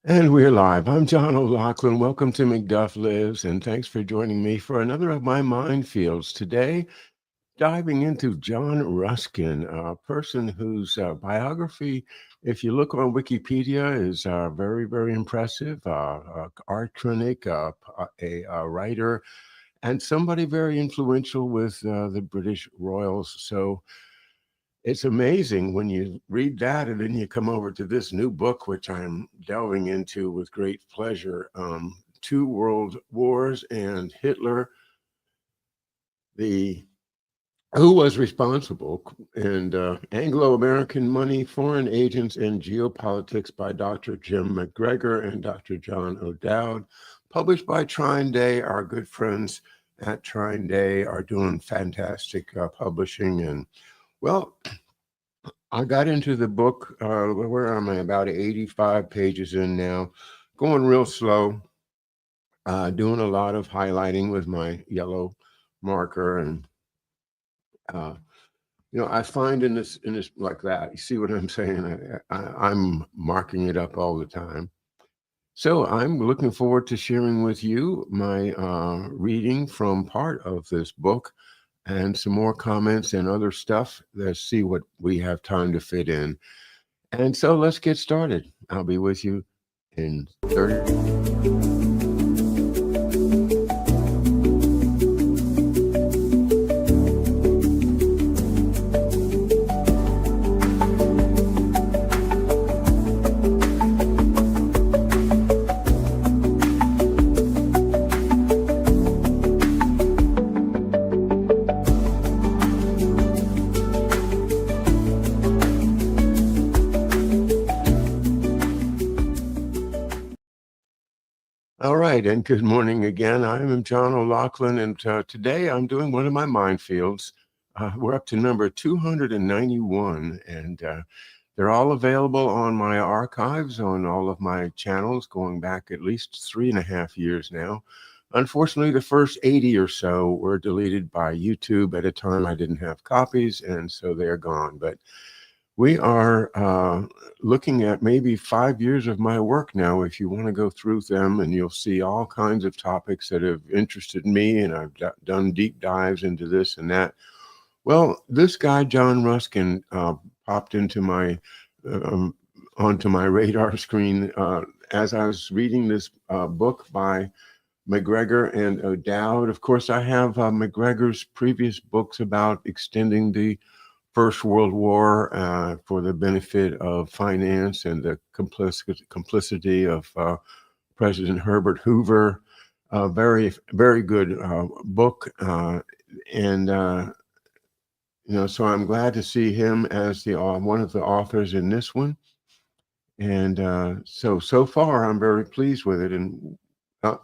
And we're live. I'm John O'Loughlin. Welcome to McDuff Lives, and thanks for joining me for another of my Mindfields. Today, diving into John Ruskin, a person whose biography, if you look on Wikipedia, is very, very impressive. Art critic, a writer, and somebody very influential with the British royals. So it's amazing when you read that and then you come over to this new book, which I'm delving into with great pleasure. Two World Wars and Hitler, the who was responsible, and Anglo-American Money, Foreign Agents, and Geopolitics by Dr. Jim McGregor and Dr. John O'Dowd, published by Trine Day. Our good friends at Trine Day are doing fantastic publishing. And well, I got into the book, where am I? About 85 pages in now, going real slow, doing a lot of highlighting with my yellow marker. And, I find in this like that, you see what I'm saying? I'm marking it up all the time. So I'm looking forward to sharing with you my reading from part of this book and some more comments and other stuff. Let's see what we have time to fit in. And so let's get started. I'll be with you in 30. All right, and good morning again. I am John O'Loughlin, and today I'm doing one of my minefields. We're up to number 291, and they're all available on my archives on all of my channels, going back at least 3.5 years now. Unfortunately, the first 80 or so were deleted by YouTube at a time I didn't have copies, and so they're gone. But we are looking at maybe 5 years of my work now. If you want to go through them, and you'll see all kinds of topics that have interested me, and I've done deep dives into this and that. Well, this guy, John Ruskin, popped into my um, onto my radar screen as I was reading this book by McGregor and O'Dowd. Of course, I have McGregor's previous books about extending the First World War for the benefit of finance and the complicity of President Herbert Hoover. Very, very good book. And so I'm glad to see him as the one of the authors in this one. And so far, I'm very pleased with it. And uh,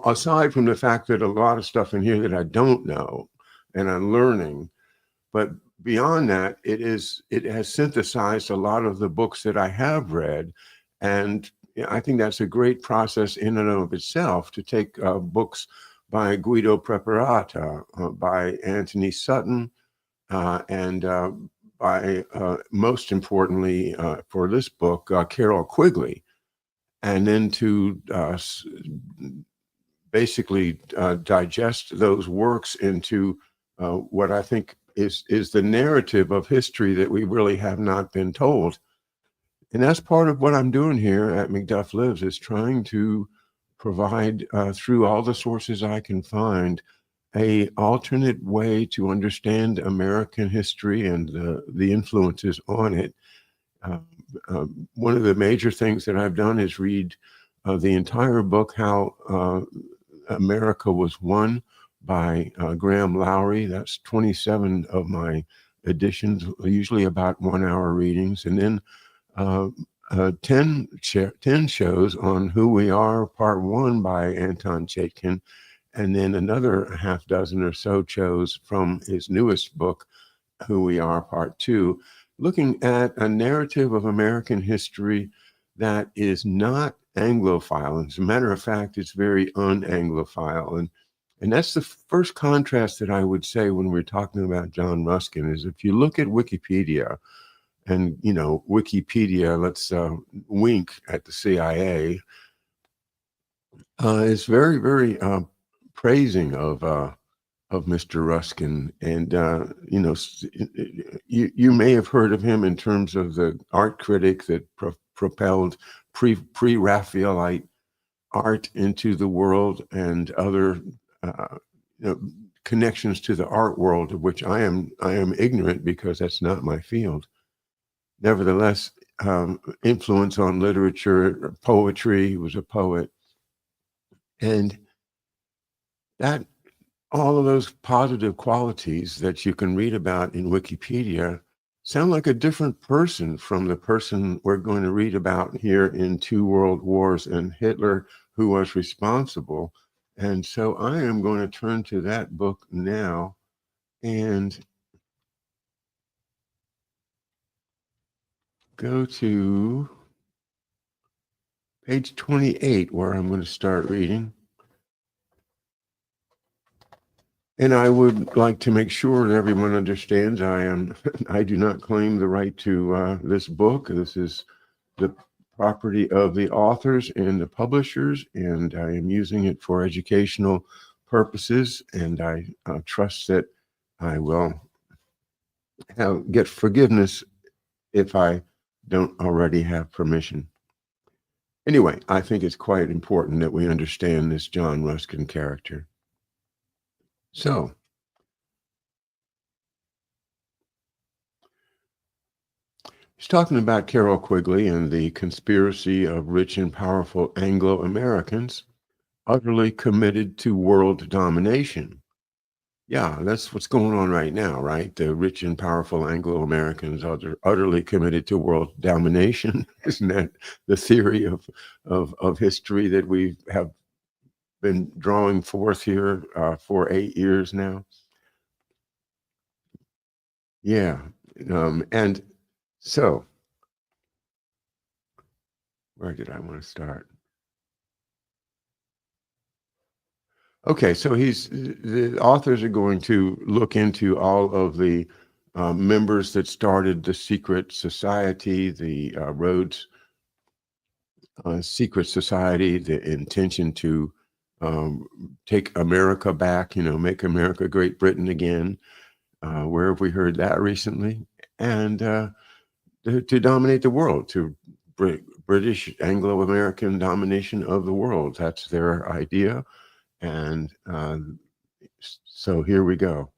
aside from the fact that a lot of stuff in here that I don't know and I'm learning, but beyond that, it has synthesized a lot of the books that I have read, and I think that's a great process in and of itself to take books by Guido Preparata, by Anthony Sutton, and by most importantly for this book, Carol Quigley, and then to basically digest those works into what I think is the narrative of history that we really have not been told. And that's part of what I'm doing here at McDuff Lives, is trying to provide through all the sources I can find a alternate way to understand American history and the influences on it. Uh, One of the major things that I've done is read the entire book, How America Was Won, by Graham Lowry. That's 27 of my editions, usually about 1 hour readings. And then 10 shows on Who We Are, Part 1 by Anton Chaikin. And then another half dozen or so shows from his newest book, Who We Are, Part 2, looking at a narrative of American history that is not Anglophile. As a matter of fact, it's very un-Anglophile. And that's the first contrast that I would say when we're talking about John Ruskin, is if you look at Wikipedia and Wikipedia, let's wink at the CIA, is very, very praising of Mr. Ruskin. And, you may have heard of him in terms of the art critic that propelled pre-Raphaelite art into the world, and other connections to the art world, of which I am ignorant, because that's not my field. Nevertheless, influence on literature, poetry. He was a poet. And that all of those positive qualities that you can read about in Wikipedia sound like a different person from the person we're going to read about here in Two World Wars and Hitler, who was responsible. And so I am going to turn to that book now and go to page 28, where I'm going to start reading. And I would like to make sure that everyone understands I do not claim the right to this book. This is the property of the authors and the publishers, and I am using it for educational purposes, and I trust that I will get forgiveness if I don't already have permission. Anyway, I think it's quite important that we understand this John Ruskin character. So, he's talking about Carroll Quigley and the conspiracy of rich and powerful Anglo-Americans utterly committed to world domination. Yeah, that's what's going on right now, right? The rich and powerful Anglo-Americans are utterly committed to world domination. Isn't that the theory of history that we have been drawing forth here for 8 years now? Yeah. And so, where did I want to start? Okay, so the authors are going to look into all of the members that started the secret society, the Rhodes secret society, the intention to take America back, make America Great Britain again. Where have we heard that recently? And to dominate the world, to British Anglo-American domination of the world. That's their idea. And so here we go.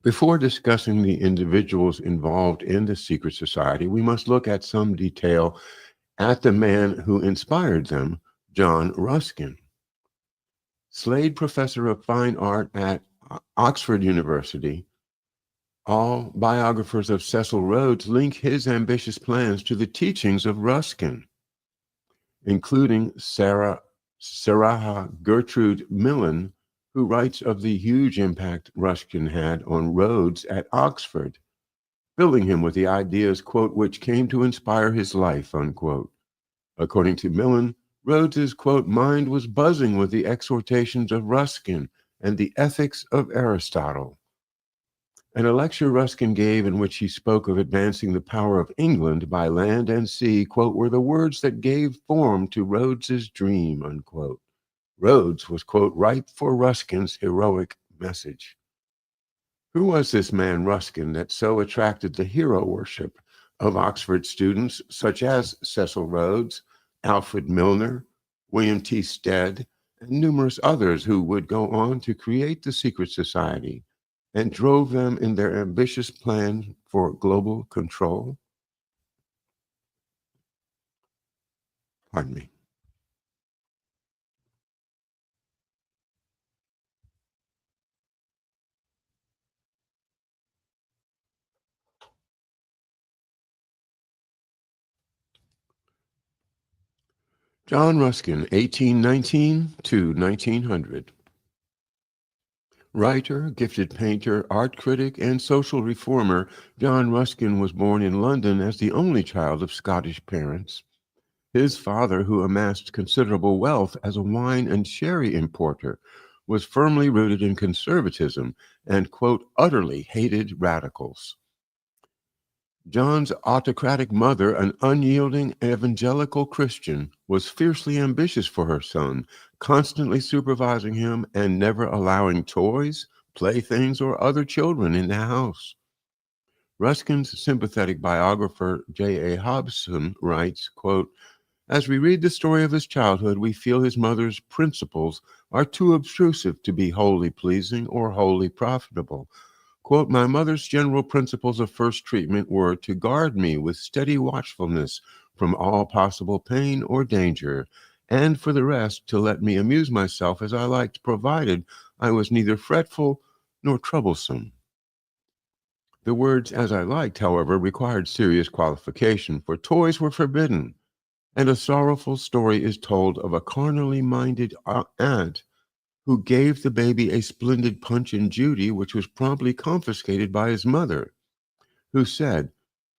Before discussing the individuals involved in the secret society, we must look at some detail at the man who inspired them, John Ruskin. Slade Professor of Fine Art at Oxford University, all biographers of Cecil Rhodes link his ambitious plans to the teachings of Ruskin, including Sarah Gertrude Millen, who writes of the huge impact Ruskin had on Rhodes at Oxford, filling him with the ideas, quote, which came to inspire his life, unquote. According to Millen, Rhodes's, quote, mind was buzzing with the exhortations of Ruskin and the ethics of Aristotle. In a lecture Ruskin gave in which he spoke of advancing the power of England by land and sea, quote, were the words that gave form to Rhodes's dream, unquote. Rhodes was, quote, ripe for Ruskin's heroic message. Who was this man Ruskin that so attracted the hero worship of Oxford students such as Cecil Rhodes, Alfred Milner, William T. Stead, and numerous others who would go on to create the secret society and drove them in their ambitious plan for global control? Pardon me. John Ruskin, 1819 to 1900. Writer, gifted painter, art critic, and social reformer, John Ruskin was born in London as the only child of Scottish parents. His father, who amassed considerable wealth as a wine and sherry importer, was firmly rooted in conservatism and, quote, utterly hated radicals. John's autocratic mother, an unyielding evangelical Christian, was fiercely ambitious for her son, constantly supervising him and never allowing toys, playthings, or other children in the house. Ruskin's sympathetic biographer, J.A. Hobson, writes, quote, "As we read the story of his childhood, we feel his mother's principles are too obtrusive to be wholly pleasing or wholly profitable. Quote, my mother's general principles of first treatment were to guard me with steady watchfulness from all possible pain or danger, and for the rest, to let me amuse myself as I liked, provided I was neither fretful nor troublesome." The words "as I liked," however, required serious qualification, for toys were forbidden, and a sorrowful story is told of a carnally minded aunt who gave the baby a splendid Punch and Judy, which was promptly confiscated by his mother, who said,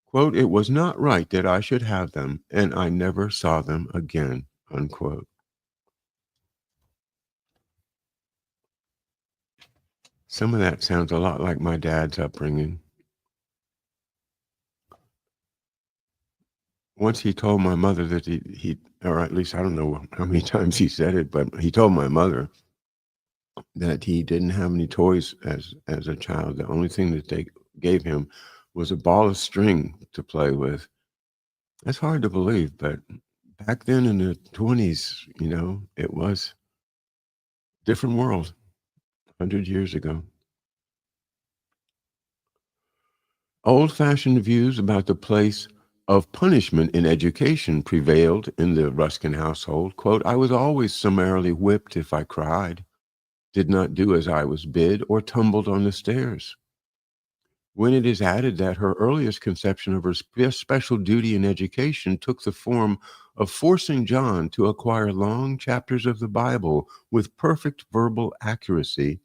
quote, "It was not right that I should have them, and I never saw them again," unquote. Some of that sounds a lot like my dad's upbringing. Once he told my mother that he, or at least I don't know how many times he said it, but he told my mother that he didn't have any toys as a child. The only thing that they gave him was a ball of string to play with. That's hard to believe, but back then in the 20s, it was a different world 100 years ago. Old-fashioned views about the place of punishment in education prevailed in the Ruskin household. Quote, "I was always summarily whipped if I cried, did not do as I was bid, or tumbled on the stairs." When it is added that her earliest conception of her special duty in education took the form of forcing John to acquire long chapters of the Bible with perfect verbal accuracy,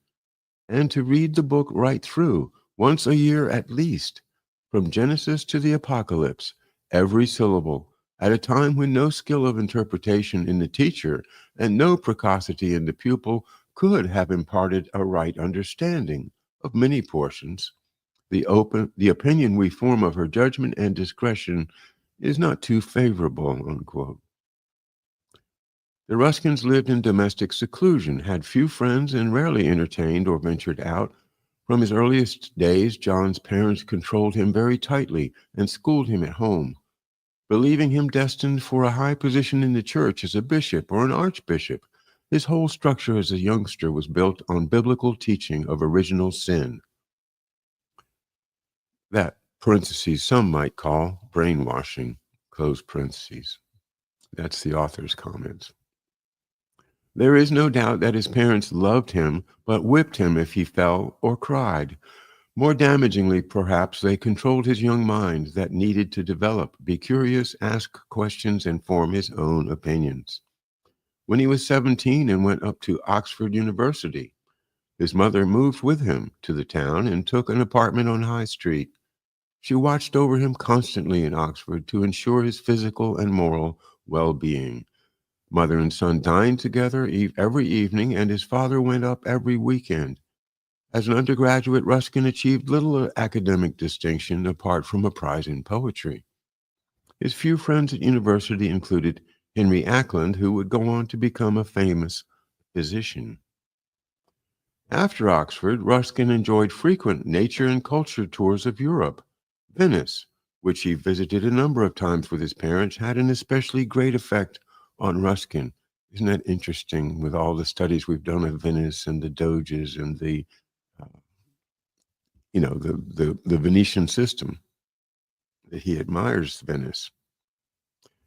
and to read the book right through, once a year at least, from Genesis to the Apocalypse, every syllable, at a time when no skill of interpretation in the teacher and no precocity in the pupil could have imparted a right understanding of many portions, the opinion we form of her judgment and discretion is not too favorable, unquote. The Ruskins lived in domestic seclusion, had few friends, and rarely entertained or ventured out. From his earliest days, John's parents controlled him very tightly and schooled him at home, believing him destined for a high position in the church as a bishop or an archbishop. His whole structure as a youngster was built on biblical teaching of original sin. That, parentheses, some might call brainwashing, close parentheses. That's the author's comments. There is no doubt that his parents loved him, but whipped him if he fell or cried. More damagingly, perhaps, they controlled his young mind that needed to develop, be curious, ask questions, and form his own opinions. When he was 17 and went up to Oxford University, his mother moved with him to the town and took an apartment on High Street. She watched over him constantly in Oxford to ensure his physical and moral well-being. Mother and son dined together every evening, and his father went up every weekend. As an undergraduate, Ruskin achieved little academic distinction apart from a prize in poetry. His few friends at university included Henry Ackland, who would go on to become a famous physician. After Oxford, Ruskin enjoyed frequent nature and culture tours of Europe. Venice, which he visited a number of times with his parents, had an especially great effect on Ruskin. Isn't that interesting, with all the studies we've done of Venice and the Doges and the Venetian system, that he admires Venice.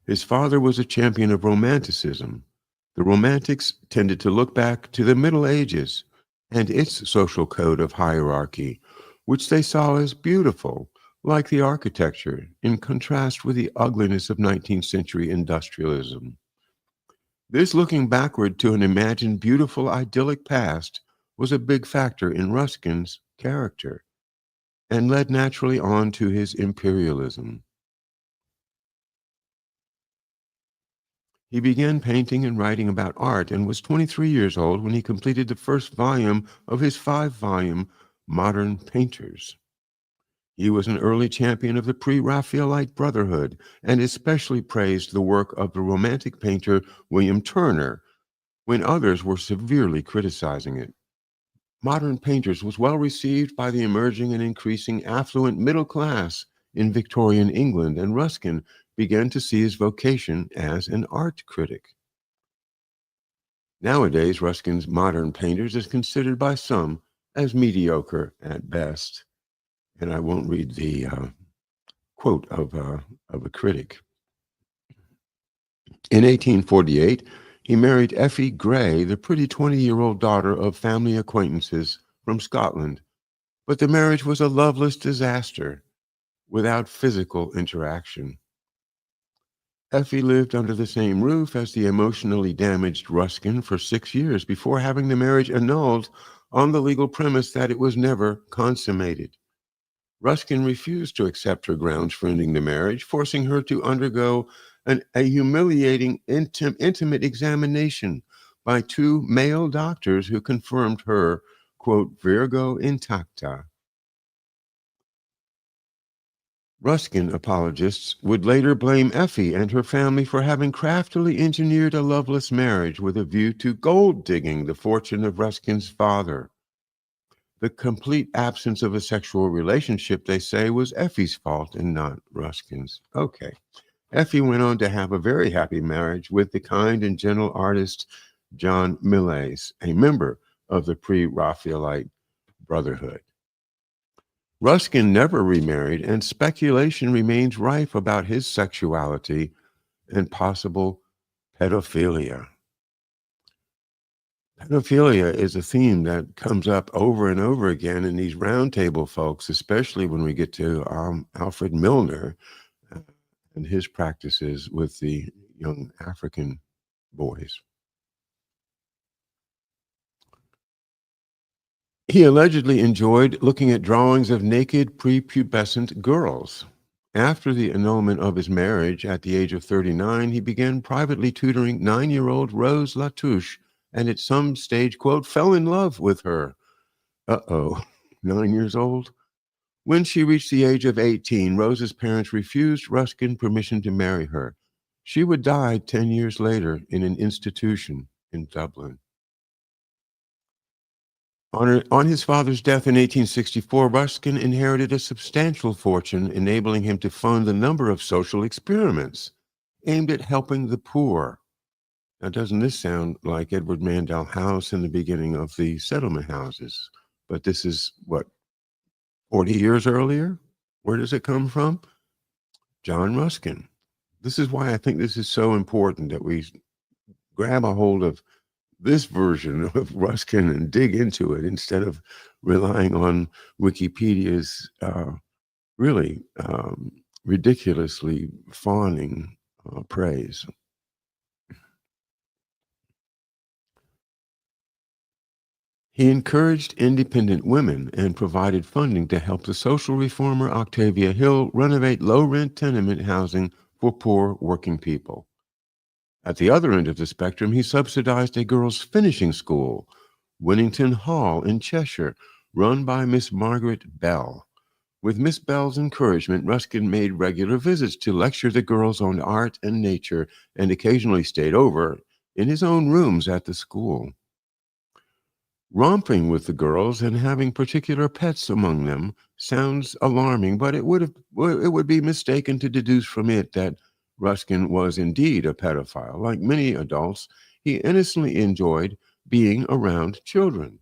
His father was a champion of Romanticism. The Romantics tended to look back to the Middle Ages and its social code of hierarchy, which they saw as beautiful, like the architecture, in contrast with the ugliness of 19th century industrialism. This looking backward to an imagined beautiful idyllic past was a big factor in Ruskin's character, and led naturally on to his imperialism. He began painting and writing about art and was 23 years old when he completed the first volume of his 5-volume Modern Painters. He was an early champion of the pre-Raphaelite Brotherhood and especially praised the work of the Romantic painter William Turner when others were severely criticizing it. Modern Painters was well received by the emerging and increasing affluent middle class in Victorian England, and Ruskin began to see his vocation as an art critic. Nowadays, Ruskin's Modern Painters is considered by some as mediocre at best. And I won't read the quote of a critic. In 1848, he married Effie Gray, the pretty 20-year-old daughter of family acquaintances from Scotland. But the marriage was a loveless disaster without physical interaction. Effie lived under the same roof as the emotionally damaged Ruskin for 6 years before having the marriage annulled on the legal premise that it was never consummated. Ruskin refused to accept her grounds for ending the marriage, forcing her to undergo a humiliating intimate examination by two male doctors who confirmed her, quote, Virgo intacta. Ruskin apologists would later blame Effie and her family for having craftily engineered a loveless marriage with a view to gold digging the fortune of Ruskin's father. The complete absence of a sexual relationship, they say, was Effie's fault and not Ruskin's. Okay. Effie went on to have a very happy marriage with the kind and gentle artist John Millais, a member of the pre-Raphaelite Brotherhood. Ruskin never remarried, and speculation remains rife about his sexuality and possible pedophilia. Pedophilia is a theme that comes up over and over again in these roundtable folks, especially when we get to Alfred Milner and his practices with the young African boys. He allegedly enjoyed looking at drawings of naked prepubescent girls. After the annulment of his marriage at the age of 39, he began privately tutoring 9-year-old Rose Latouche and at some stage, quote, fell in love with her. 9 years old? When she reached the age of 18, Rose's parents refused Ruskin permission to marry her. She would die 10 years later in an institution in Dublin. On his father's death in 1864, Ruskin inherited a substantial fortune, enabling him to fund a number of social experiments aimed at helping the poor. Now, doesn't this sound like Edward Mandell House in the beginning of the settlement houses? But this is, 40 years earlier? Where does it come from? John Ruskin. This is why I think this is so important that we grab a hold of this version of Ruskin and dig into it instead of relying on Wikipedia's really ridiculously fawning praise. He encouraged independent women and provided funding to help the social reformer Octavia Hill renovate low-rent tenement housing for poor working people. At the other end of the spectrum, he subsidized a girls' finishing school, Winnington Hall in Cheshire, run by Miss Margaret Bell. With Miss Bell's encouragement, Ruskin made regular visits to lecture the girls on art and nature and occasionally stayed over in his own rooms at the school. Romping with the girls and having particular pets among them sounds alarming, but it would be mistaken to deduce from it that Ruskin was indeed a pedophile. Like many adults, he innocently enjoyed being around children.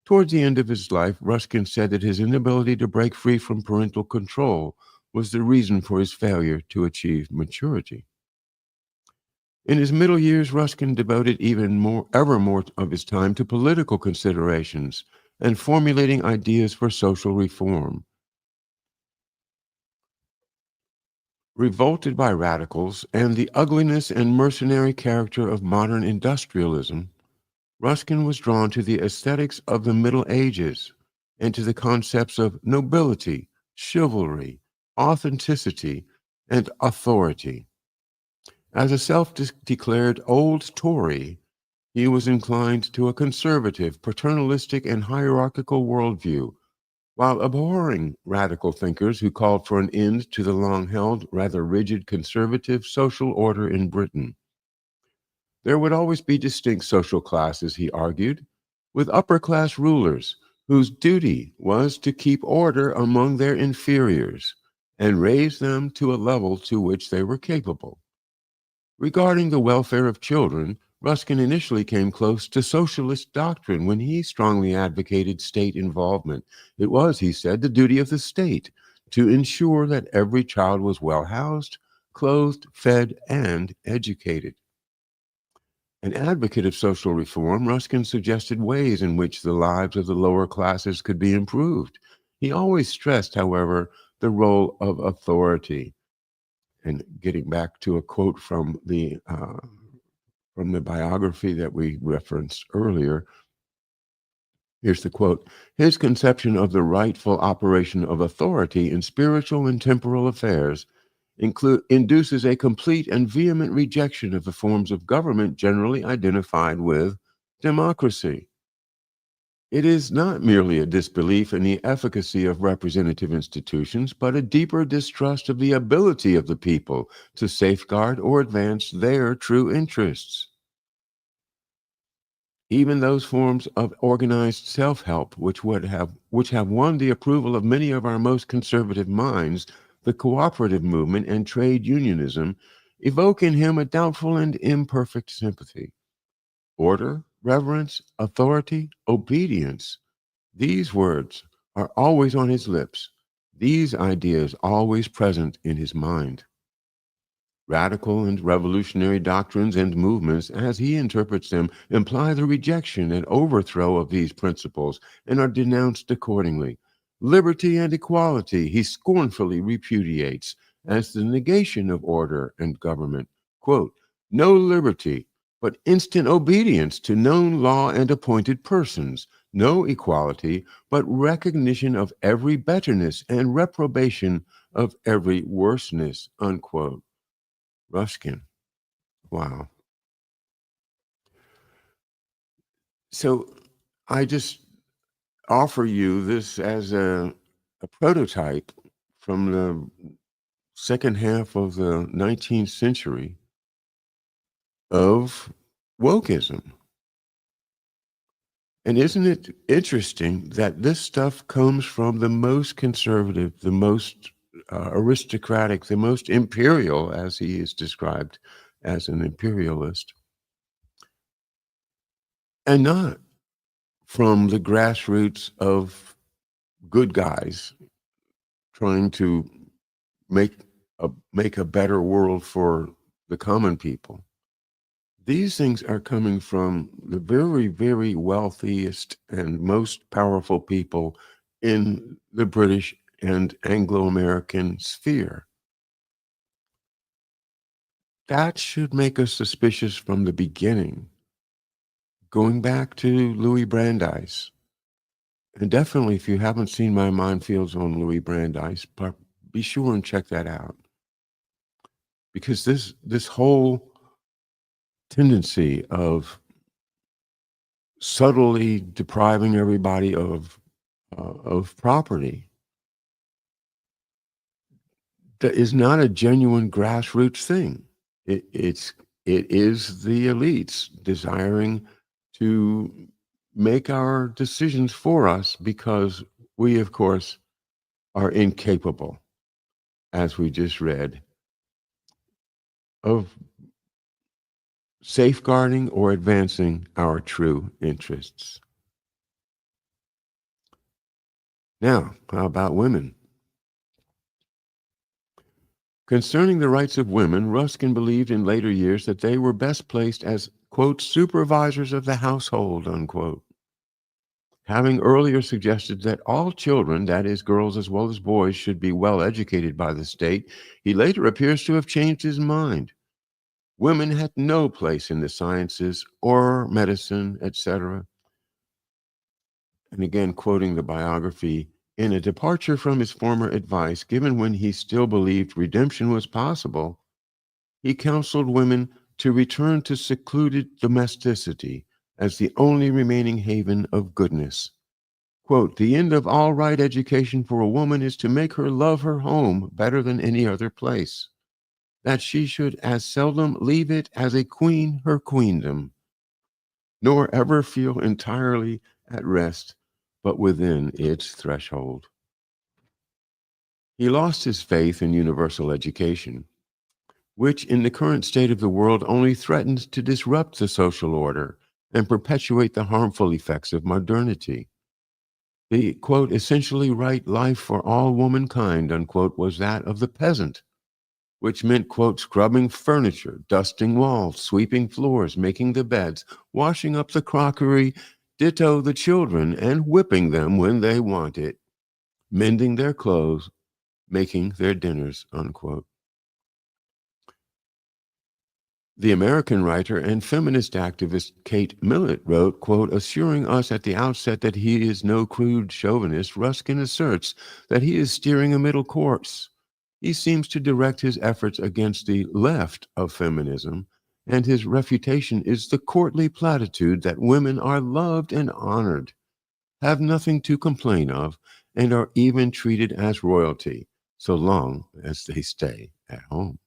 Towards the end of his life, Ruskin said that his inability to break free from parental control was the reason for his failure to achieve maturity. In his middle years, Ruskin devoted ever more of his time to political considerations and formulating ideas for social reform. Revolted by radicals and the ugliness and mercenary character of modern industrialism, Ruskin was drawn to the aesthetics of the Middle Ages and to the concepts of nobility, chivalry, authenticity, and authority. As a self-declared old Tory, he was inclined to a conservative, paternalistic, and hierarchical worldview, while abhorring radical thinkers who called for an end to the long-held, rather rigid conservative social order in Britain. There would always be distinct social classes, he argued, with upper-class rulers whose duty was to keep order among their inferiors and raise them to a level to which they were capable. Regarding the welfare of children, Ruskin initially came close to socialist doctrine when he strongly advocated state involvement. It was, he said, the duty of the state to ensure that every child was well housed, clothed, fed, and educated. An advocate of social reform, Ruskin suggested ways in which the lives of the lower classes could be improved. He always stressed, however, the role of authority. And getting back to a quote from the biography that we referenced earlier, here's the quote: "His conception of the rightful operation of authority in spiritual and temporal affairs induces a complete and vehement rejection of the forms of government generally identified with democracy. It is not merely a disbelief in the efficacy of representative institutions, but a deeper distrust of the ability of the people to safeguard or advance their true interests. Even those forms of organized self-help which have won the approval of many of our most conservative minds, the cooperative movement and trade unionism, evoke in him a doubtful and imperfect sympathy. Order, reverence, authority, obedience, these words are always on his lips, these ideas always present in his mind. Radical and revolutionary doctrines and movements, as he interprets them, imply the rejection and overthrow of these principles and are denounced accordingly. Liberty and equality he scornfully repudiates as the negation of order and government. Quote, "No liberty, but instant obedience to known law and appointed persons. No equality, but recognition of every betterness and reprobation of every worseness." Unquote. Ruskin. Wow. So I just offer you this as a prototype from the second half of the 19th century of wokeism. And isn't it interesting that this stuff comes from the most conservative, the most aristocratic, the most imperial, as he is described as an imperialist, and not from the grassroots of good guys trying to make make a better world for the common people. These things are coming from the very, very wealthiest and most powerful people in the British and Anglo-American sphere. That should make us suspicious from the beginning. Going back to Louis Brandeis, and definitely if you haven't seen my Mindfields on Louis Brandeis, be sure and check that out. Because this whole tendency of subtly depriving everybody of property that is not a genuine grassroots thing. It is the elites desiring to make our decisions for us because we, of course, are incapable, as we just read, of safeguarding or advancing our true interests. Now, how about women? Concerning the rights of women, Ruskin believed in later years that they were best placed as, quote, supervisors of the household, unquote. Having earlier suggested that all children, that is, girls as well as boys, should be well educated by the state, he later appears to have changed his mind. Women had no place in the sciences or medicine, etc. And again, quoting the biography, in a departure from his former advice given when he still believed redemption was possible, he counseled women to return to secluded domesticity as the only remaining haven of goodness. Quote, the end of all right education for a woman is to make her love her home better than any other place, that she should as seldom leave it as a queen her queendom, nor ever feel entirely at rest but within its threshold. He lost his faith in universal education, which in the current state of the world only threatens to disrupt the social order and perpetuate the harmful effects of modernity. The, quote, essentially right life for all womankind, unquote, was that of the peasant, which meant, quote, scrubbing furniture, dusting walls, sweeping floors, making the beds, washing up the crockery, ditto the children, and whipping them when they want it, mending their clothes, making their dinners, unquote. The American writer and feminist activist Kate Millett wrote, quote, assuring us at the outset that he is no crude chauvinist, Ruskin asserts that he is steering a middle course. He seems to direct his efforts against the left of feminism, and his refutation is the courtly platitude that women are loved and honored, have nothing to complain of, and are even treated as royalty, so long as they stay at home.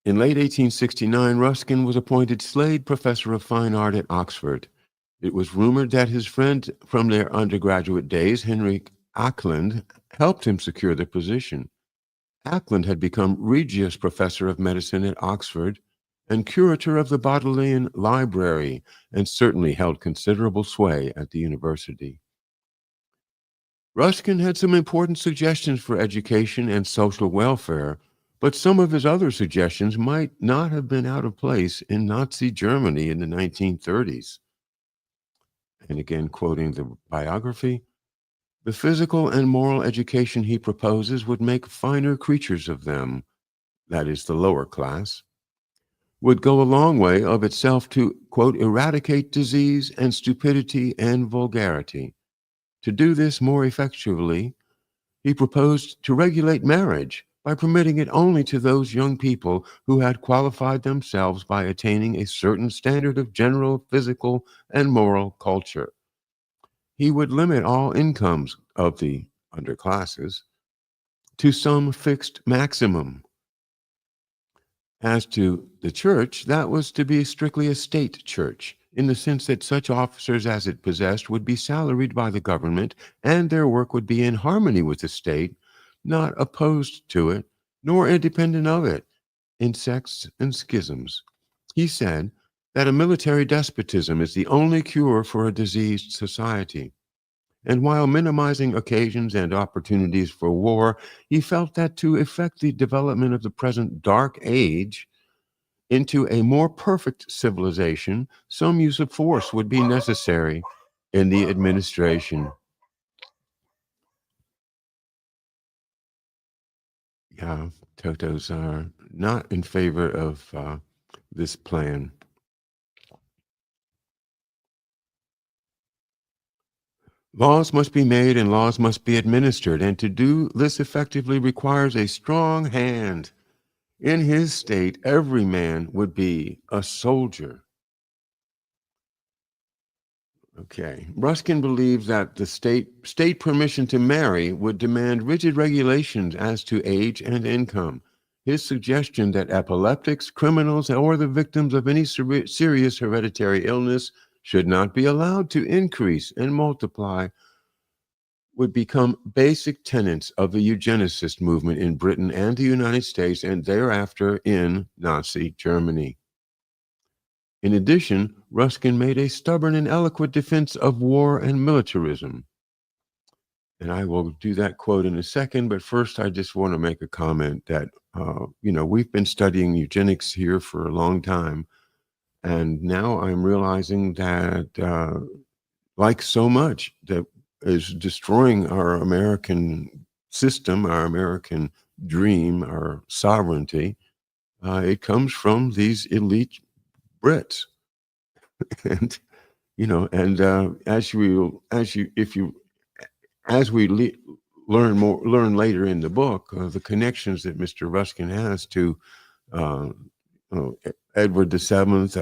In late 1869, Ruskin was appointed Slade Professor of Fine Art at Oxford. It was rumored that his friend from their undergraduate days, Henry Acland, helped him secure the position. Acland had become Regius Professor of Medicine at Oxford and curator of the Bodleian Library, and certainly held considerable sway at the university. Ruskin had some important suggestions for education and social welfare, but some of his other suggestions might not have been out of place in Nazi Germany in the 1930s. And again, quoting the biography, the physical and moral education he proposes would make finer creatures of them, that is, the lower class, would go a long way of itself to, quote, eradicate disease and stupidity and vulgarity. To do this more effectually, he proposed to regulate marriage by permitting it only to those young people who had qualified themselves by attaining a certain standard of general physical and moral culture. He would limit all incomes of the underclasses to some fixed maximum. As to the church, that was to be strictly a state church, in the sense that such officers as it possessed would be salaried by the government, and their work would be in harmony with the state, not opposed to it, nor independent of it, in sects and schisms. He said that a military despotism is the only cure for a diseased society. And while minimizing occasions and opportunities for war, he felt that to effect the development of the present dark age into a more perfect civilization, some use of force would be necessary in the administration. Yeah, Totos are not in favor of this plan. Laws must be made and laws must be administered, and to do this effectively requires a strong hand. In his state, every man would be a soldier. Okay. Ruskin believes that the state permission to marry would demand rigid regulations as to age and income. His suggestion that epileptics, criminals, or the victims of any serious hereditary illness should not be allowed to increase and multiply would become basic tenets of the eugenicist movement in Britain and the United States, and thereafter in Nazi Germany. In addition, Ruskin made a stubborn and eloquent defense of war and militarism. And I will do that quote in a second, but first I just want to make a comment that, we've been studying eugenics here for a long time, and now I'm realizing that, like so much that is destroying our American system, our American dream, our sovereignty, it comes from these elite Brits. And as we learn later in the book, the connections that Mr. Ruskin has to uh, Edward the Seventh,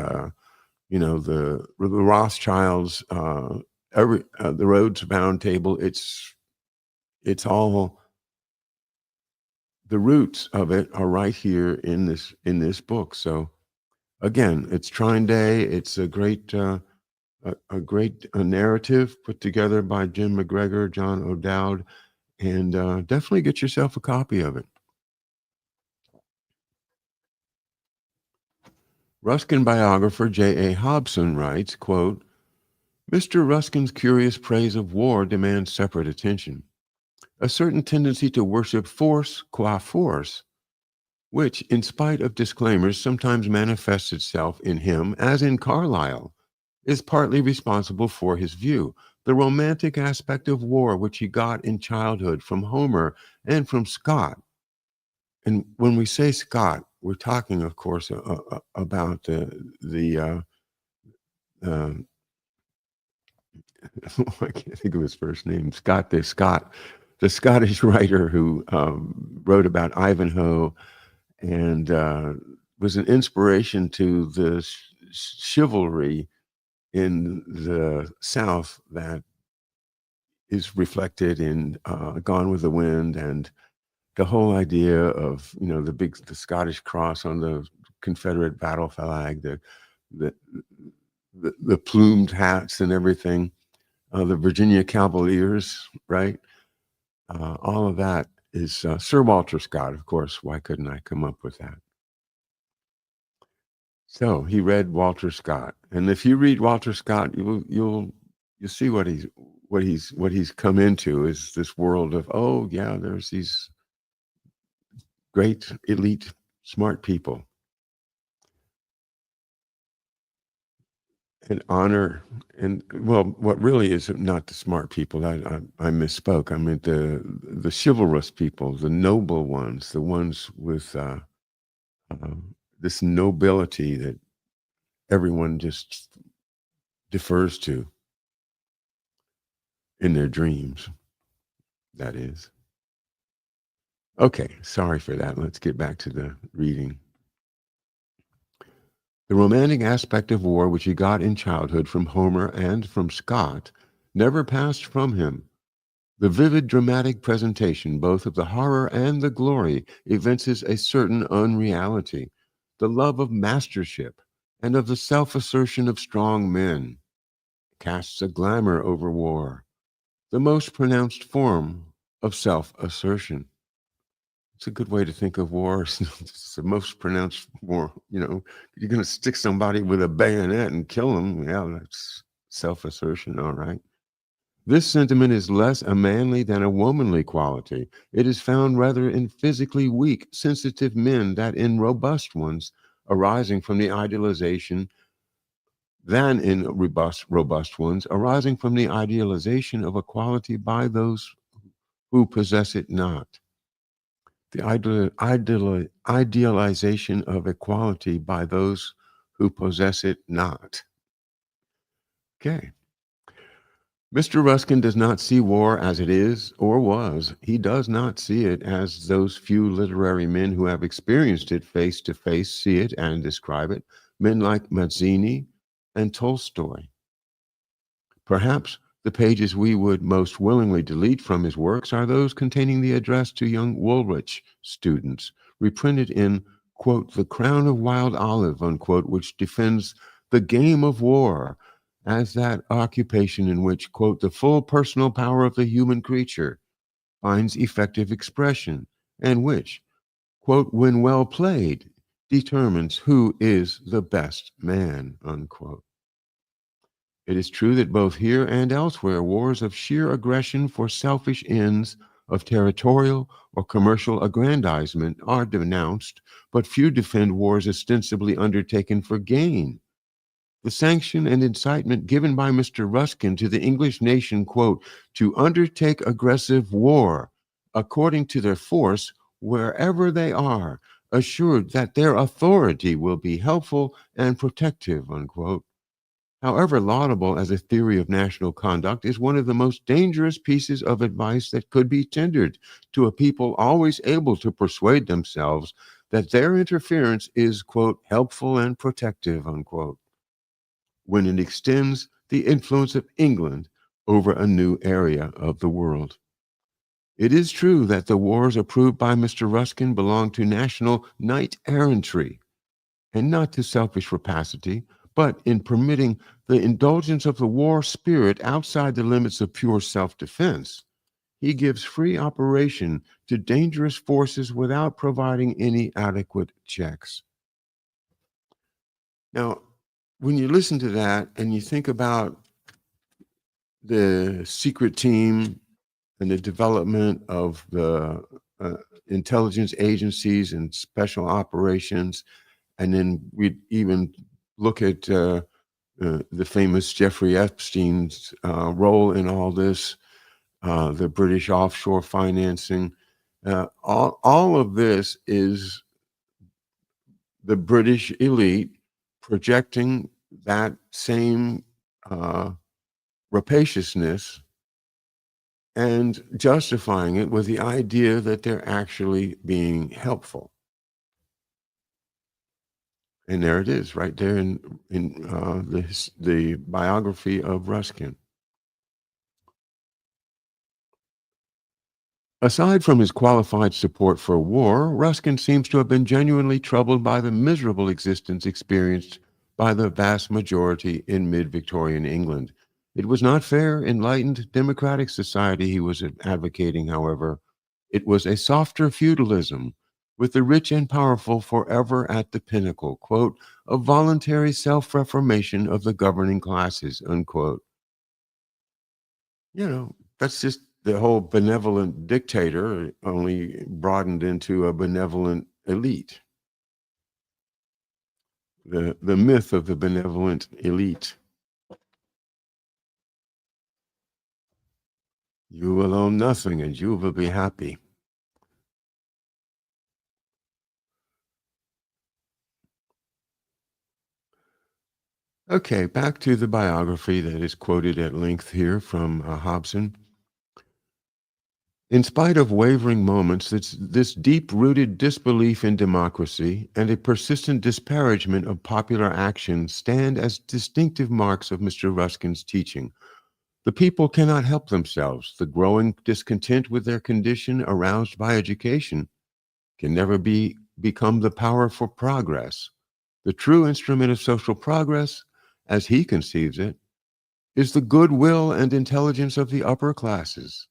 the Rothschilds, the Rhodes Round Table. It's all, the roots of it are right here in this book. So again, it's Trine Day. It's a great narrative put together by Jim McGregor, John O'Dowd, and definitely get yourself a copy of it. Ruskin biographer J.A. Hobson writes, quote, Mr. Ruskin's curious praise of war demands separate attention. A certain tendency to worship force qua force, which, in spite of disclaimers, sometimes manifests itself in him, as in Carlyle, is partly responsible for his view. The romantic aspect of war, which he got in childhood from Homer and from Scott. And when we say Scott, we're talking, of course, about the I can't think of his first name, the Scottish writer who wrote about Ivanhoe and was an inspiration to the chivalry in the South that is reflected in Gone with the Wind, and the whole idea of the Scottish cross on the Confederate battle flag, the plumed hats and everything, the Virginia Cavaliers, right? All of that is Sir Walter Scott, of course. Why couldn't I come up with that? So he read Walter Scott, and if you read Walter Scott, you'll see what he's come into is this world of, oh yeah, there's these great elite smart people and honor, and well, what really is not the smart people. I misspoke. I mean the chivalrous people, the noble ones, the ones with this nobility that everyone just defers to in their dreams, that is. Okay, sorry for that. Let's get back to the reading. The romantic aspect of war, which he got in childhood from Homer and from Scott, never passed from him. The vivid dramatic presentation, both of the horror and the glory, evinces a certain unreality, the love of mastership, and of the self-assertion of strong men, casts a glamour over war, the most pronounced form of self-assertion. It's a good way to think of war. It's the most pronounced war. You're going to stick somebody with a bayonet and kill them. Yeah, that's self-assertion, all right. This sentiment is less a manly than a womanly quality. It is found rather in physically weak, sensitive men than in robust ones, arising from the idealization of a quality by those who possess it not. The idealization of equality by those who possess it not. Okay. Mr. Ruskin does not see war as it is or was. He does not see it as those few literary men who have experienced it face to face see it and describe it, men like Mazzini and Tolstoy. Perhaps the pages we would most willingly delete from his works are those containing the address to young Woolwich students, reprinted in, quote, The Crown of Wild Olive, unquote, which defends the game of war as that occupation in which, quote, the full personal power of the human creature finds effective expression, and which, quote, when well played, determines who is the best man, unquote. It is true that both here and elsewhere, wars of sheer aggression for selfish ends of territorial or commercial aggrandizement are denounced, but few defend wars ostensibly undertaken for gain. The sanction and incitement given by Mr. Ruskin to the English nation, quote, to undertake aggressive war according to their force wherever they are, assured that their authority will be helpful and protective, unquote. However laudable as a theory of national conduct, is one of the most dangerous pieces of advice that could be tendered to a people always able to persuade themselves that their interference is, quote, helpful and protective, unquote. when it extends the influence of England over a new area of the world. It is true that the wars approved by Mr. Ruskin belong to national knight errantry and not to selfish rapacity, but in permitting the indulgence of the war spirit outside the limits of pure self defense, he gives free operation to dangerous forces without providing any adequate checks. Now, when you listen to that and you think about the secret team and the development of the uh, intelligence agencies and special operations, and then we even look at the famous Jeffrey Epstein's role in all this, the British offshore financing. All of this is the British elite projecting that same uh, rapaciousness and justifying it with the idea that they're actually being helpful. And there it is, right there in the biography of Ruskin. Aside from his qualified support for war, Ruskin seems to have been genuinely troubled by the miserable existence experienced by the vast majority in mid Victorian England. It was not fair, enlightened, democratic society he was advocating, however. It was a softer feudalism, with the rich and powerful forever at the pinnacle, quote, of voluntary self reformation of the governing classes, unquote. That's just the whole benevolent dictator only broadened into a benevolent elite. The myth of the benevolent elite. You will own nothing and you will be happy. Okay, back to the biography that is quoted at length here from Hobson. In spite of wavering moments, this deep-rooted disbelief in democracy and a persistent disparagement of popular action stand as distinctive marks of Mr. Ruskin's teaching. The people cannot help themselves. The growing discontent with their condition aroused by education can never become the power for progress. The true instrument of social progress, as he conceives it, is the goodwill and intelligence of the upper classes,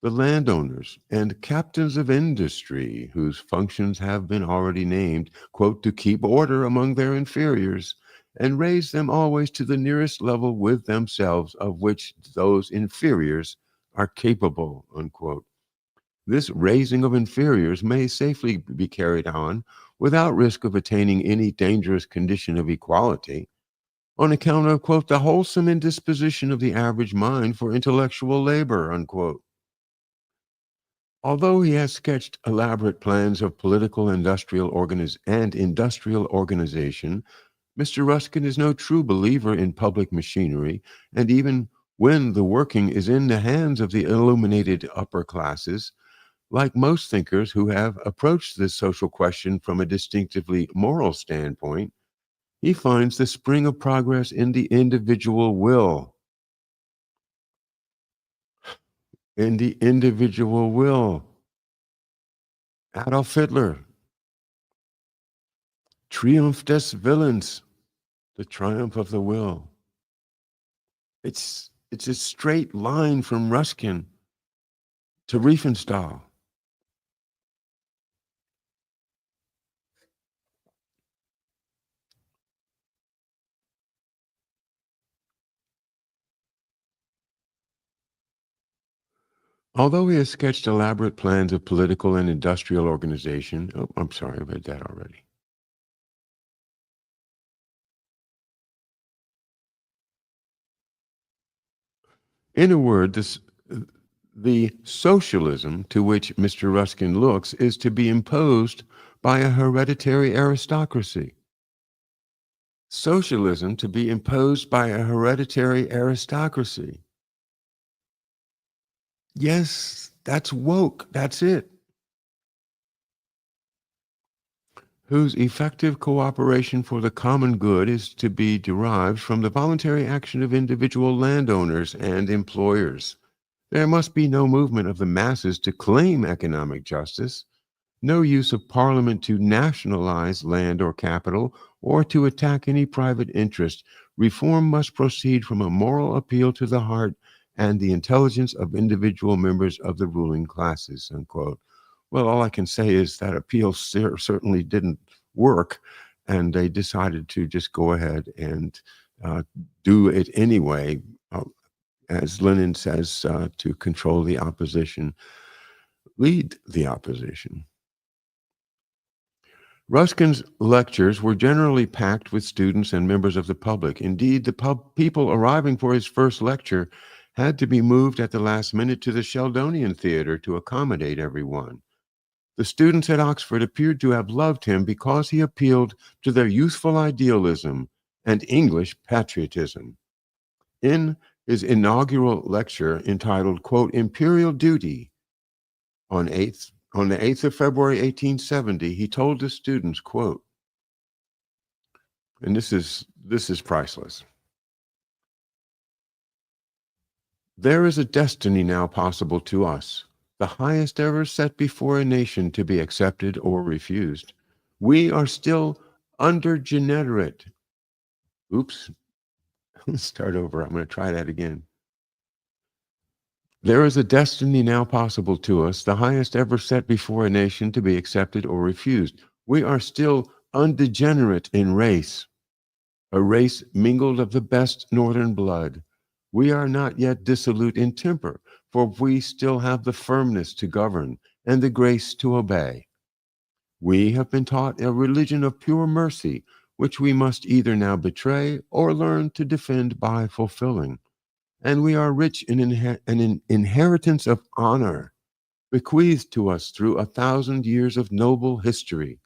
the landowners and captains of industry, whose functions have been already named, quote, to keep order among their inferiors and raise them always to the nearest level with themselves of which those inferiors are capable, unquote. This raising of inferiors may safely be carried on without risk of attaining any dangerous condition of equality on account of, quote, the wholesome indisposition of the average mind for intellectual labor, unquote. Although he has sketched elaborate plans of political and industrial organization, Mr. Ruskin is no true believer in public machinery, and even when the working is in the hands of the illuminated upper classes, like most thinkers who have approached this social question from a distinctively moral standpoint, he finds the spring of progress in the individual will. In the individual will. Adolf Hitler, Triumph des Willens, the triumph of the will. It's a straight line from Ruskin to Riefenstahl. Although he has sketched elaborate plans of political and industrial organization, oh, I'm sorry, I read that already. In a word, the socialism to which Mr. Ruskin looks is to be imposed by a hereditary aristocracy. Socialism to be imposed by a hereditary aristocracy. Yes, that's woke. That's it. whose effective cooperation for the common good is to be derived from the voluntary action of individual landowners and employers. There must be no movement of the masses to claim economic justice, no use of Parliament to nationalize land or capital, or to attack any private interest. Reform must proceed from a moral appeal to the heart and the intelligence of individual members of the ruling classes, unquote. Well, all I can say is that appeal certainly didn't work, and they decided to just go ahead and do it anyway, as Lenin says, to control the opposition, lead the opposition. Ruskin's lectures were generally packed with students and members of the public. Indeed, the people arriving for his first lecture had to be moved at the last minute to the Sheldonian Theater to accommodate everyone. The students at Oxford appeared to have loved him because he appealed to their youthful idealism and English patriotism. In his inaugural lecture entitled, quote, Imperial Duty, on the 8th of February, 1870, he told the students, quote, and this is priceless. There is a destiny now possible to us, the highest ever set before a nation to be accepted or refused. We are still undegenerate. Oops. Let's start over. I'm going to try that again. There is a destiny now possible to us, the highest ever set before a nation to be accepted or refused. We are still undegenerate in race, a race mingled of the best northern blood. We are not yet dissolute in temper, for we still have the firmness to govern and the grace to obey. We have been taught a religion of pure mercy, which we must either now betray or learn to defend by fulfilling. And we are rich in an inheritance of honor, bequeathed to us through 1,000 years of noble history,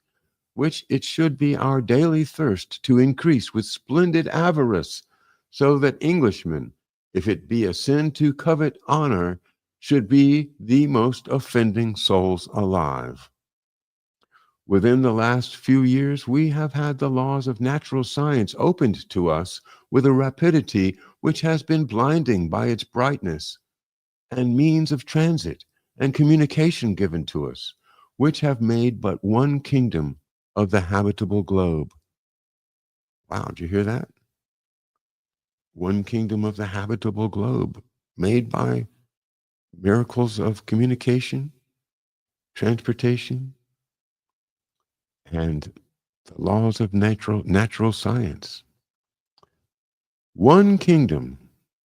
which it should be our daily thirst to increase with splendid avarice, so that Englishmen, if it be a sin to covet honor, should be the most offending souls alive. Within the last few years, we have had the laws of natural science opened to us with a rapidity which has been blinding by its brightness, and means of transit and communication given to us, which have made but one kingdom of the habitable globe. Wow, did you hear that? One kingdom of the habitable globe, made by miracles of communication, transportation, and the laws of natural science. One kingdom,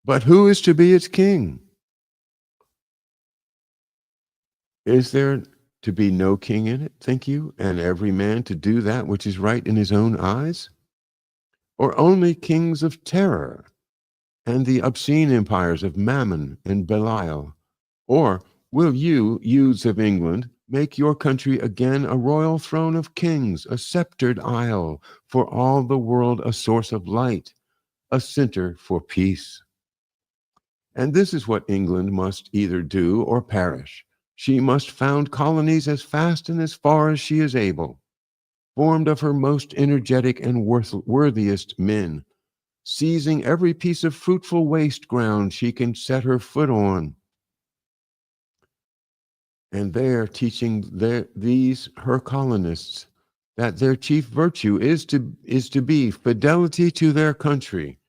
but who is to be its king? Is there to be no king in it, think you, and every man to do that which is right in his own eyes? Or only kings of terror and the obscene empires of Mammon and Belial? Or will you, youths of England, make your country again a royal throne of kings, a sceptered isle, for all the world a source of light, a center for peace? And this is what England must either do or perish. She must found colonies as fast and as far as she is able, formed of her most energetic and worthiest men, seizing every piece of fruitful waste ground she can set her foot on, and there teaching these her colonists that their chief virtue is to be fidelity to their country,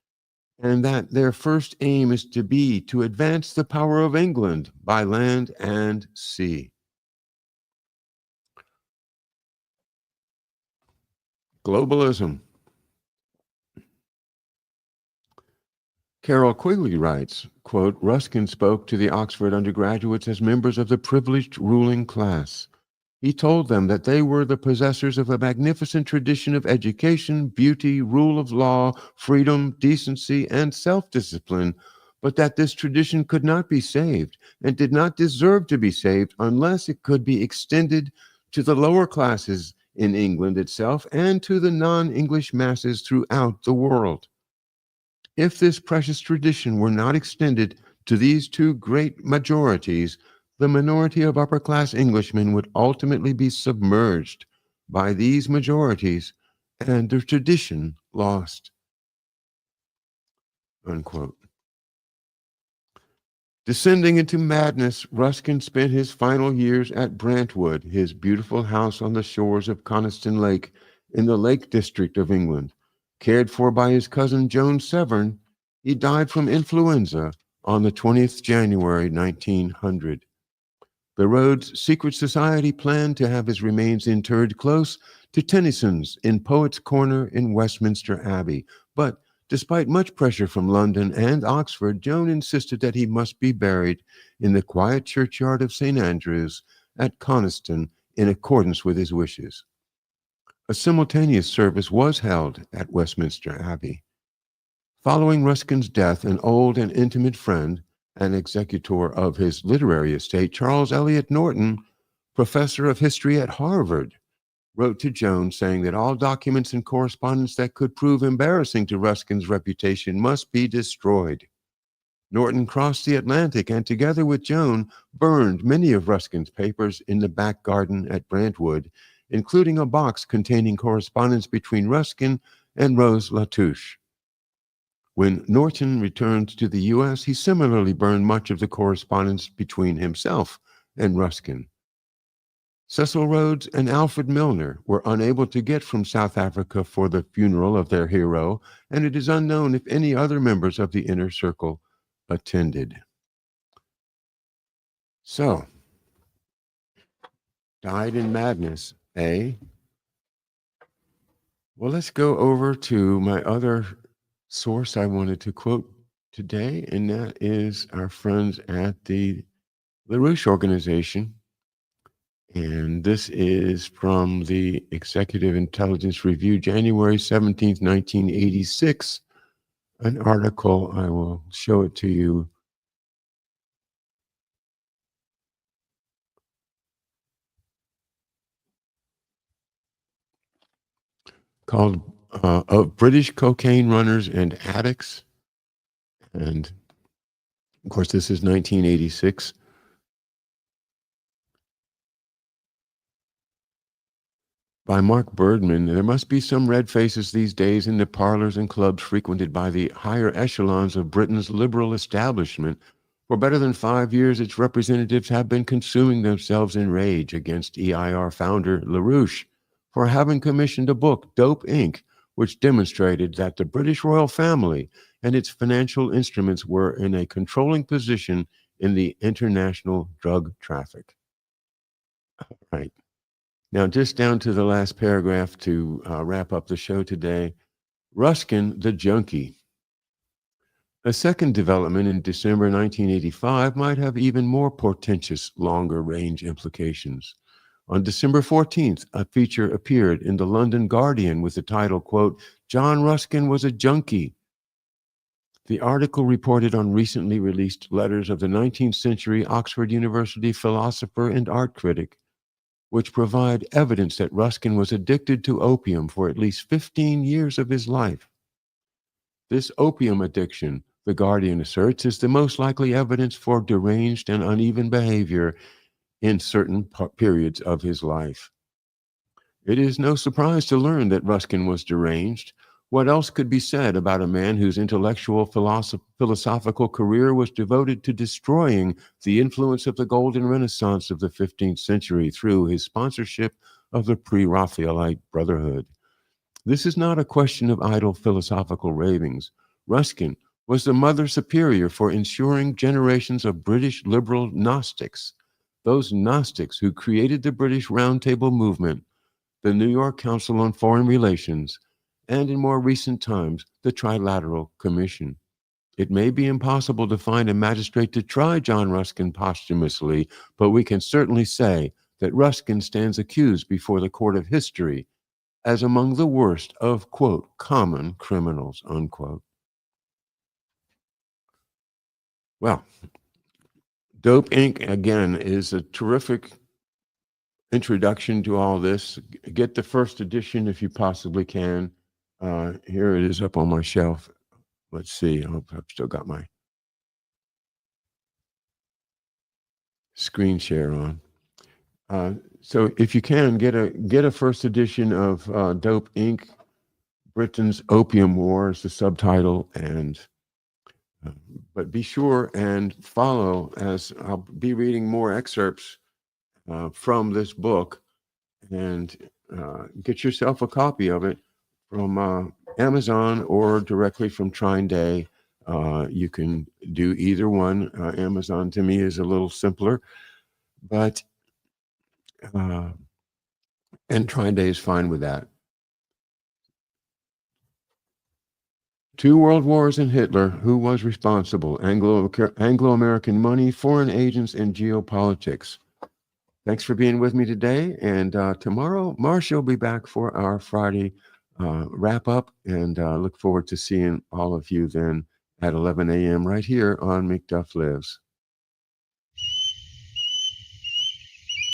and that their first aim is to be to advance the power of England by land and sea. Globalism. Carol Quigley writes, quote, Ruskin spoke to the Oxford undergraduates as members of the privileged ruling class. He told them that they were the possessors of a magnificent tradition of education, beauty, rule of law, freedom, decency, and self-discipline, but that this tradition could not be saved and did not deserve to be saved unless it could be extended to the lower classes in England itself and to the non-English masses throughout the world. If this precious tradition were not extended to these two great majorities, the minority of upper-class Englishmen would ultimately be submerged by these majorities and the tradition lost, unquote. Descending into madness, Ruskin spent his final years at Brantwood, his beautiful house on the shores of Coniston Lake in the Lake District of England. Cared for by his cousin Joan Severn, he died from influenza on the 20th January 1900. The Rhodes Secret Society planned to have his remains interred close to Tennyson's in Poets' Corner in Westminster Abbey, but despite much pressure from London and Oxford, Joan insisted that he must be buried in the quiet churchyard of St. Andrew's at Coniston in accordance with his wishes. A simultaneous service was held at Westminster Abbey. Following Ruskin's death, an old and intimate friend and executor of his literary estate, Charles Eliot Norton, professor of history at Harvard, wrote to Joan saying that all documents and correspondence that could prove embarrassing to Ruskin's reputation must be destroyed. Norton crossed the Atlantic and, together with Joan, burned many of Ruskin's papers in the back garden at Brantwood, including a box containing correspondence between Ruskin and Rose Latouche. When Norton returned to the U.S., he similarly burned much of the correspondence between himself and Ruskin. Cecil Rhodes and Alfred Milner were unable to get from South Africa for the funeral of their hero, and it is unknown if any other members of the inner circle attended. So, died in madness, eh? Well, let's go over to my other source I wanted to quote today, and that is our friends at the LaRouche Organization. And this is from the Executive Intelligence Review, January 17th, 1986, an article. I will show it to you. Called of British Cocaine Runners and Addicts. And of course, this is 1986. By Mark Birdman. There must be some red faces these days in the parlors and clubs frequented by the higher echelons of Britain's liberal establishment. For better than 5 years, its representatives have been consuming themselves in rage against EIR founder LaRouche for having commissioned a book, Dope Inc., which demonstrated that the British royal family and its financial instruments were in a controlling position in the international drug traffic. Right. Now, just down to the last paragraph to wrap up the show today. Ruskin, the junkie. A second development in December 1985 might have even more portentous longer-range implications. On December 14th, a feature appeared in the London Guardian with the title, quote, "John Ruskin was a junkie." The article reported on recently released letters of the 19th century Oxford University philosopher and art critic, which provide evidence that Ruskin was addicted to opium for at least 15 years of his life. This opium addiction, the Guardian asserts, is the most likely evidence for deranged and uneven behavior in certain periods of his life. It is no surprise to learn that Ruskin was deranged. What else could be said about a man whose intellectual philosophical career was devoted to destroying the influence of the Golden Renaissance of the 15th century through his sponsorship of the pre-Raphaelite Brotherhood? This is not a question of idle philosophical ravings. Ruskin was the mother superior for ensuring generations of British liberal Gnostics, those Gnostics who created the British Round Table movement, the New York Council on Foreign Relations, and in more recent times, the Trilateral Commission. It may be impossible to find a magistrate to try John Ruskin posthumously, but we can certainly say that Ruskin stands accused before the court of history as among the worst of, quote, common criminals, unquote. Well, Dope Inc., again, is a terrific introduction to all this. Get the first edition if you possibly can. Here it is up on my shelf. Let's see. I hope I've still got my screen share on. So if you can get a first edition of Dope Inc. Britain's Opium War is the subtitle, and but be sure and follow, as I'll be reading more excerpts from this book, and get yourself a copy of it from Amazon or directly from Trine Day. You can do either one. Amazon to me is a little simpler, but and Trine Day is fine with that. Two world wars and Hitler. Who was responsible? Anglo-American money, foreign agents, and geopolitics. Thanks for being with me today. And tomorrow, Marcia will be back for our Friday wrap up. And look forward to seeing all of you then at 11 a.m. right here on McDuff Lives.